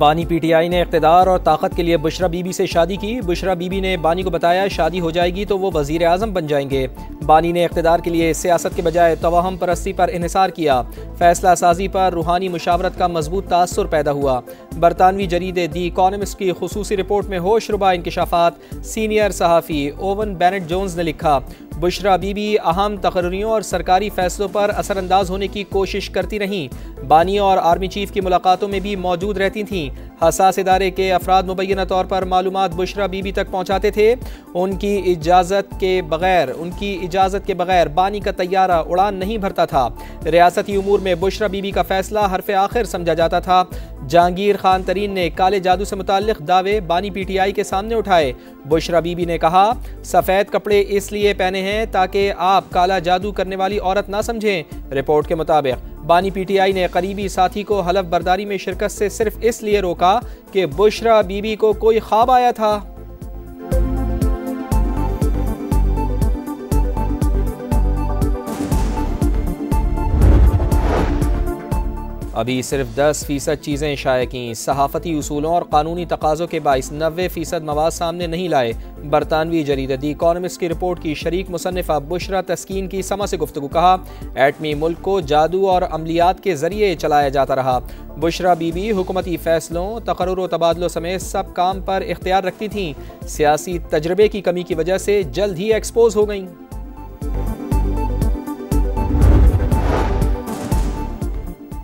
बानी पीटीआई ने इक़्तिदार और ताकत के लिए बुशरा बीबी से शादी की। बुशरा बीबी ने बानी को बताया शादी हो जाएगी तो वो वज़ीर आज़म बन जाएंगे। बानी ने इक़्तिदार के लिए सियासत के बजाय तवाहम परस्ती पर इन्हिसार किया। फैसला साजी पर रूहानी मुशावरत का मजबूत तासुर पैदा हुआ। बरतानवी जरीदे दी इकॉनमिस्ट की खुसूसी रिपोर्ट में होशरुबा इंकशाफात। सीनियर सहाफ़ी ओवन बेनेट जोन्स ने लिखा, बुशरा बीबी अहम तकर्रियों और सरकारी फैसलों पर असरअंदाज होने की कोशिश करती रहीं। बानी और आर्मी चीफ की मुलाकातों में भी मौजूद रहती थीं। हसास इदारे के अफराद मुबैना तौर पर मालूमात बुशरा बीबी तक पहुँचाते थे। उनकी इजाज़त के बगैर बानी का तैयारा उड़ान नहीं भरता था। रियासती उमूर में बुशरा बीबी का फैसला हरफ आखिर समझा जाता था। जहांगीर खान तरीन ने काले जादू से मुताल्लिक दावे बानी पीटीआई के सामने उठाए। बुशरा बीबी ने कहा, सफ़ेद कपड़े इसलिए पहने हैं ताकि आप काला जादू करने वाली औरत ना समझें। रिपोर्ट के मुताबिक बानी पीटीआई ने करीबी साथी को हलफ बर्दारी में शिरकत से सिर्फ इसलिए रोका कि बुशरा बीबी को कोई ख्वाब आया था। अभी सिर्फ 10% चीज़ें शाया की। सहाफ़ती उसूलों और कानूनी तकाज़ों के बाइस 90% मवाद सामने नहीं लाए। बरतानवी जरीदा दी इकॉनमिस्ट की रिपोर्ट की शरीक मुसन्निफ़ा बुशरा तस्कीन की समा से गुफ्तगू। कहा, एटमी मुल्क को जादू और अमलियात के ज़रिए चलाया जाता रहा। बुशरा बीबी हुकूमती फ़ैसलों, तकर्रुर व तबादलों समेत सब काम पर इख्तियार रखती थीं। सियासी तजर्बे की कमी की वजह से जल्द ही एक्सपोज हो गईं।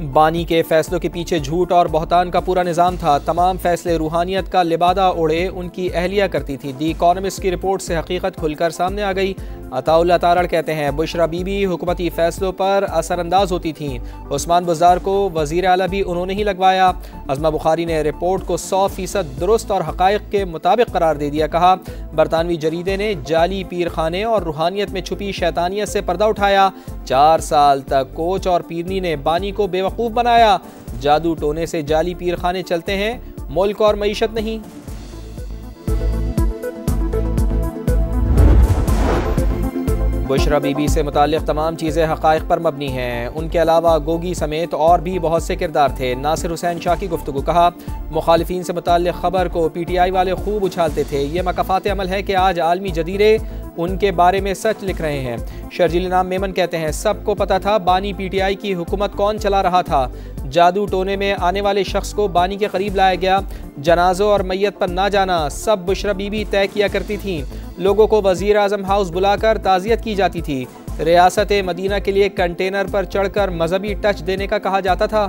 बानी के फैसलों के पीछे झूठ और बहतान का पूरा निज़ाम था। तमाम फैसले रूहानियत का लिबादा ओढ़े उनकी अहलिया करती थी। दी इकॉनमिस्ट की रिपोर्ट से हकीकत खुलकर सामने आ गई। अताउल्लाह तारड़ कहते हैं, बुशरा बीबी हुकूमती फैसलों पर असरअंदाज होती थीं। उस्मान बुज़दार को वज़ीर आला भी उन्होंने ही लगवाया। अज़मा बुखारी ने रिपोर्ट को 100% दुरुस्त और हक़ाइक़ के मुताबिक करार दे दिया। कहा, बरतानवी जरीदे ने जाली पीर खाने और रूहानियत में छुपी शैतानियत से पर्दा उठाया। 4 साल तक कोच और पीरनी ने बानी को बेवकूफ़ बनाया। जादू टोने से जाली पीर खाने चलते हैं, मुल्क और मईशत नहीं। बुशरा बीबी से मुताल्लिक़ तमाम चीज़ें हक़ाइक़ पर मबनी हैं। उनके अलावा गोगी समेत और भी बहुत से किरदार थे। नासिर हुसैन शाह की गुफ्तगू। कहा, मुखालिफिन से मुताल्लिक़ ख़बर को पीटीआई वाले खूब उछालते थे। ये मकफ़ात अमल है कि आज आलमी जदीरे उनके बारे में सच लिख रहे हैं। शर्जील नाम मेमन कहते हैं, सबको पता था बानी पीटीआई की हुकूमत कौन चला रहा था। जादू टोने में आने वाले शख्स को बानी के करीब लाया गया। जनाजों और मैयत पर ना जाना सब बुशरा बीबी तय किया करती थीं। लोगों को वज़ीर आज़म हाउस बुलाकर ताज़ियत की जाती थी। रियासत मदीना के लिए कंटेनर पर चढ़कर मजहबी टच देने का कहा जाता था।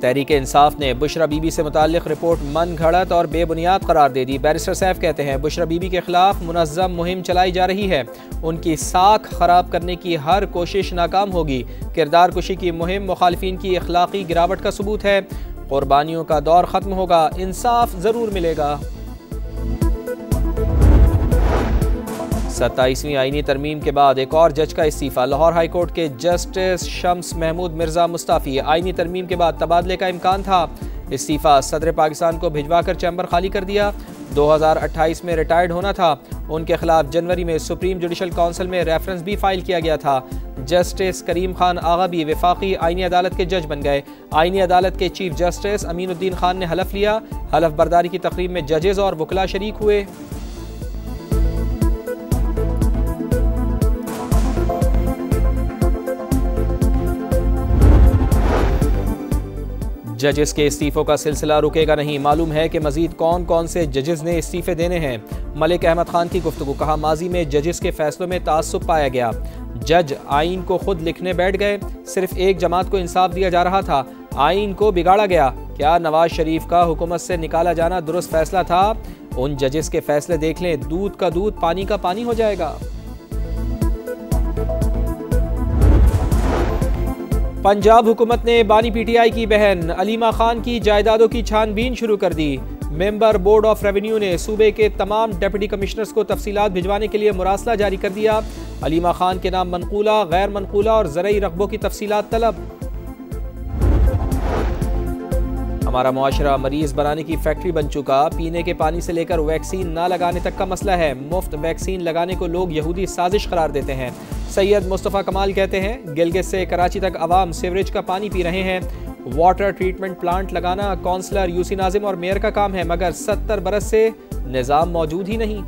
तहरीक इंसाफ ने बुशरा बीबी से मुताल्लिक़ रिपोर्ट मन घड़त और बेबुनियाद करार दे दी। बैरिस्टर सैफ कहते हैं, बुशरा बीबी के खिलाफ मुनज़्ज़म मुहिम चलाई जा रही है। उनकी साख खराब करने की हर कोशिश नाकाम होगी। किरदार कुशी की मुहिम मुखालिफिन की अखलाकी गिरावट का सबूत है। कुर्बानियों का दौर ख़त्म होगा, इंसाफ ज़रूर मिलेगा। 27वीं आईनी तरमीम के बाद एक और जज का इस्तीफ़ा। लाहौर हाई कोर्ट के जस्टिस शम्स महमूद मिर्ज़ा मुस्ताफ़ी। आईनी तरमीम के बाद तबादले का इम्कान था। इस्तीफ़ा सदर पाकिस्तान को भिजवा कर चैम्बर खाली कर दिया। 2028 में रिटायर्ड होना था। उनके खिलाफ जनवरी में सुप्रीम जुडिशल काउंसिल में रेफरेंस भी फाइल किया गया था। जस्टिस करीम खान आगा भी वफाकी आईनी अदालत के जज बन गए। आईनी अदालत के चीफ जस्टिस अमीनुद्दीन खान ने हलफ लिया। हलफ बर्दारी की तकरीब में जजेस और वकला शरीक हुए। जजेस के इस्तीफ़ों का सिलसिला रुकेगा नहीं। मालूम है कि मजीद कौन कौन से जजेस ने इस्तीफ़े देने हैं। मलिक अहमद खान की गुफ्तगू। कहा, माजी में जजेस के फैसलों में तासुब पाया गया। जज आइन को खुद लिखने बैठ गए। सिर्फ एक जमात को इंसाफ दिया जा रहा था, आइन को बिगाड़ा गया। क्या नवाज शरीफ का हुकूमत से निकाला जाना दुरुस्त फैसला था? उन जजेस के फैसले देख लें, दूध का दूध पानी का पानी हो जाएगा। पंजाब हुकूमत ने बानी पीटीआई की बहन अलीमा खान की जायदादों की छानबीन शुरू कर दी। मेंबर बोर्ड ऑफ रेवेन्यू ने सूबे के तमाम डिप्टी कमिश्नर्स को तफसीलात भिजवाने के लिए मुरासला जारी कर दिया। अलीमा खान के नाम मनकूला, गैर मनकूला और ज़रई रकबों की तफसीलात तलब। हमारा मुआशरा मरीज बनाने की फैक्ट्री बन चुका। पीने के पानी से लेकर वैक्सीन ना लगाने तक का मसला है। मुफ्त वैक्सीन लगाने को लोग यहूदी साजिश करार देते हैं। सैयद मुस्तफ़ा कमाल कहते हैं गिलगित से कराची तक आवाम सीवरेज का पानी पी रहे हैं। वाटर ट्रीटमेंट प्लांट लगाना कौंसलर यूसी नाजिम और मेयर का काम है, मगर 70 बरस से निज़ाम मौजूद ही नहीं।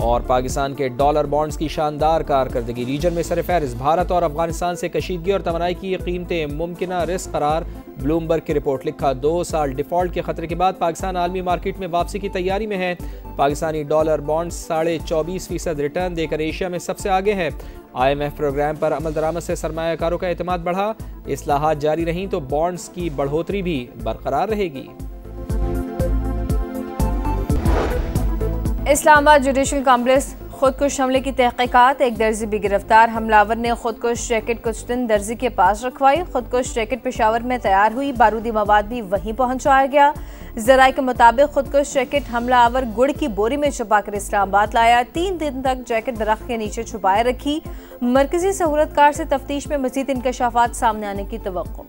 और पाकिस्तान के डॉलर बॉन्ड्स की शानदार कारकर्दगी, रीजन में सरफहरिस्त भारत और अफगानिस्तान से कशीदगी और तवानाई की कीमतें मुमकिना रिस्क करार। ब्लूमबर्ग की रिपोर्ट लिखा 2 साल डिफॉल्ट के खतरे के बाद पाकिस्तान आलमी मार्केट में वापसी की तैयारी में है। पाकिस्तानी डॉलर बॉन्ड्स 24.5% रिटर्न देकर एशिया में सबसे आगे है। IMF प्रोग्राम पर अमल दरामद से सरमायाकारों का एतमाद बढ़ा। इस्लाहात जारी रहीं तो बॉन्ड्स की बढ़ोतरी भी बरकरार रहेगी। इस्लामाबाद जुडिशल कॉम्प्लेक्स खुदकुश हमले की तहकीकात, एक दर्जी भी गिरफ्तार। हमलावर ने खुदकुश रैकेट कुछ दिन दर्जी के पास रखवाई। खुदकुश रैकेट पेशावर में तैयार हुई, बारूदी मवाद भी वहीं पहुंचाया गया। जराये के मुताबिक खुदकुश रैकेट हमलावर गुड़ की बोरी में छुपाकर इस्लामाबाद लाया। 3 दिन तक जैकेट दरख्त के नीचे छुपाए रखी। मरकजी सहूलतकार से तफ्तीश में मजीद इंकशाफात सामने आने की तवक्को।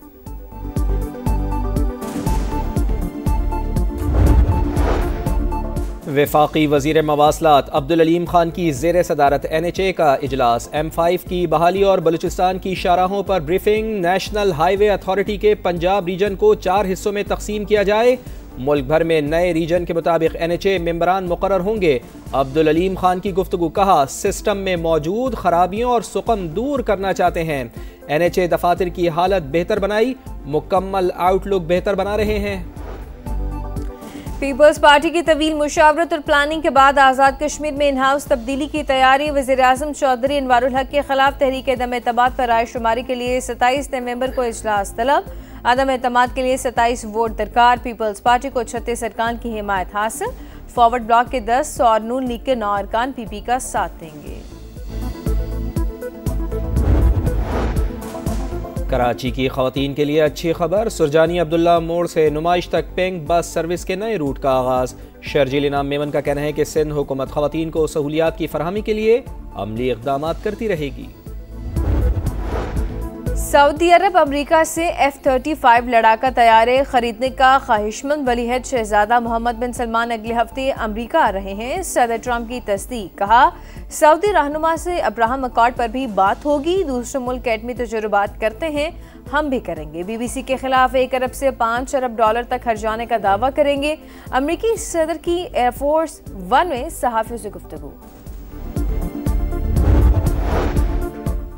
वफाकी वज़ीर मवासलात अब्दुल अलीम खान की ज़ेर सदारत NHA का इजलास। M5 की बहाली और बलूचिस्तान की शाहराहों पर ब्रीफिंग। नेशनल हाईवे अथॉरिटी के पंजाब रीजन को 4 हिस्सों में तकसीम किया जाए। मुल्क भर में नए रीजन के मुताबिक NHA मेंबरान मुकर्रर होंगे। अब्दुल अलीम खान की गुफ्तगू, कहा सिस्टम में मौजूद खराबियों और सुकम दूर करना चाहते हैं। NHA दफातर की हालत बेहतर बनाई, मुकम्मल आउटलुक बेहतर बना रहे हैं। पीपल्स पार्टी की तवील मुशावरत और प्लानिंग के बाद आज़ाद कश्मीर में इन हाउस तब्दीली की तैयारी। वज़ीर आज़म चौधरी अनवारुल हक के खिलाफ तहरीक अदम एतमाद पर राय शुमारी के लिए 27 नवंबर को इजलास तलब। अदम एतमाद के लिए 27 वोट दरकार। पीपल्स पार्टी को 36 अरकान की हिमायत हासिल। फॉरवर्ड ब्लॉक के 10 और नून लीग के 9 अरकान PP का साथ देंगे। कराची की खवातीन के लिए अच्छी खबर, सुरजानी अब्दुल्ला मोड़ से नुमाइश तक पिंक बस सर्विस के नए रूट का आगाज। शर्जील इनाम मेमन का कहना है कि सिंध हुकूमत खवातीन को सहूलियात की फरहमी के लिए अमली इक़दाम करती रहेगी। सऊदी अरब अमेरिका से F-35 लड़ाका तैयारे खरीदने का ख्वाहिशमंद वलीअहद शहजादा मोहम्मद बिन सलमान अगले हफ्ते अमेरिका आ रहे हैं। सदर ट्रंप की तस्दीक, कहा सऊदी रहनुमा से अब्राहम अकॉर्ड पर भी बात होगी। दूसरे मुल्क एटमी तजुर्बात करते हैं, हम भी करेंगे। BBC के खिलाफ 1 अरब से 5 अरब डॉलर तक खर्चाने का दावा करेंगे। अमेरिकी सदर की एयरफोर्स 1 में सहाफ़ियों से गुफ्तगू।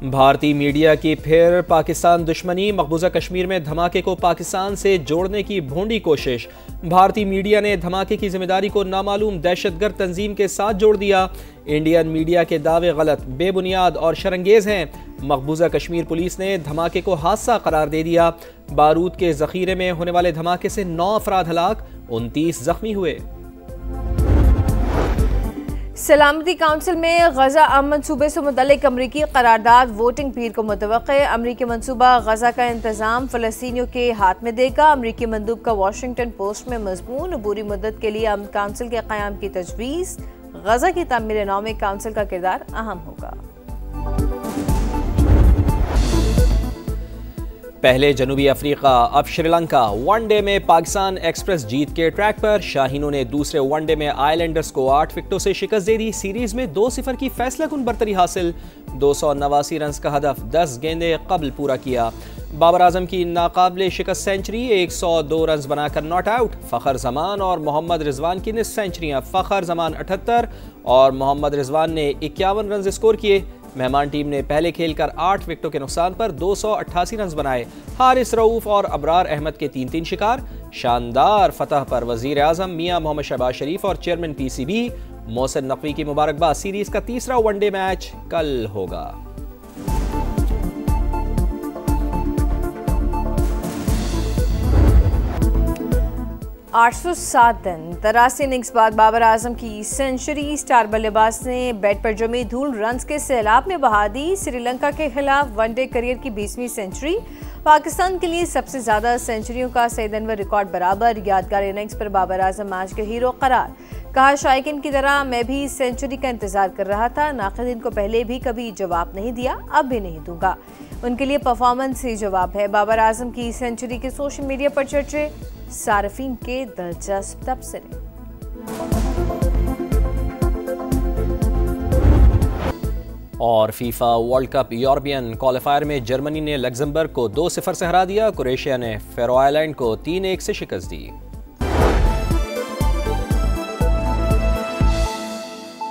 भारतीय मीडिया की फिर पाकिस्तान दुश्मनी, मकबूजा कश्मीर में धमाके को पाकिस्तान से जोड़ने की भोंडी कोशिश। भारतीय मीडिया ने धमाके की जिम्मेदारी को नामालूम दहशतगर्द तंजीम के साथ जोड़ दिया। इंडियन मीडिया के दावे गलत, बेबुनियाद और शरंगेज हैं। मकबूजा कश्मीर पुलिस ने धमाके को हादसा करार दे दिया। बारूद के जखीरे में होने वाले धमाके से 9 अफराद हलाक, 29 जख्मी हुए। सलामती काउंसिल में गजा अमन मंसूबे से मुतल्लिक अमरीकी करारदाद वोटिंग पीर को मुतवक्के। अमरीकी मंसूबा गजा का इंतजाम फलस्तीनियों के हाथ में देगा। अमरीकी मंदूब का वाशिंगटन पोस्ट में मजमून। अबूरी मुद्दत के लिए अमन काउंसिल के क़याम की तजवीज़। गजा की तामीर नौ में काउंसिल का किरदार अहम होगा। पहले जनूबी अफ्रीका, अब श्रीलंका। वनडे में पाकिस्तान एक्सप्रेस जीत के ट्रैक पर। शाहीनों ने दूसरे वनडे में आइलैंडर्स को 8 विकेटों से शिकस्त दे दी। सीरीज में 2-0 की फैसलाकुन बरतरी हासिल। 289 रन का हदफ 10 गेंदे कबल पूरा किया। बाबर आजम की नाकाबिले शिकस्त सेंचुरी, 102 रन बनाकर नॉट आउट। फ़खर जमान और मोहम्मद रिजवान की निस्फ सेंचुरियाँ। फ़खर जमान 78 और मोहम्मद रिजवान ने 51 रन स्कोर किए। मेहमान टीम ने पहले खेलकर 8 विकेटों के नुकसान पर 288 रन बनाए। हारिस रऊफ और अबरार अहमद के 3-3 शिकार। शानदार फतह पर वजीर आजम मियां मोहम्मद शहबाज शरीफ और चेयरमैन PCB मोहसिन नकवी की मुबारकबाद। सीरीज का तीसरा वनडे मैच कल होगा। 807 दिन 83 इनिंग्स बाद बाबर आजम की सेंचुरी। स्टार बल्लेबाज ने बैट पर जमी धूल रन्स के सैलाब में बहा दी। श्रीलंका के खिलाफ वनडे करियर की 20वीं सेंचुरी। पाकिस्तान के लिए सबसे ज्यादा सेंचुरियों का सईद अनवर रिकॉर्ड बराबर। यादगार इनिंग्स पर बाबर आजम मैच के हीरो करार। कहा शायकीन की तरह मैं भी सेंचुरी का इंतजार कर रहा था। नाक़िदीन को पहले भी कभी जवाब नहीं दिया, अब भी नहीं दूंगा। उनके लिए परफॉर्मेंस ही जवाब है। बाबर आजम की सेंचुरी के सोशल मीडिया पर चर्चे, सार्फिन के दिलचस्प तबसरे। और FIFA world cup European qualifier में जर्मनी ने लग्जमबर्ग को 2-0 से हरा दिया। क्रोएशिया ने फेरो आइलैंड को 3-1 से शिकस्त दी।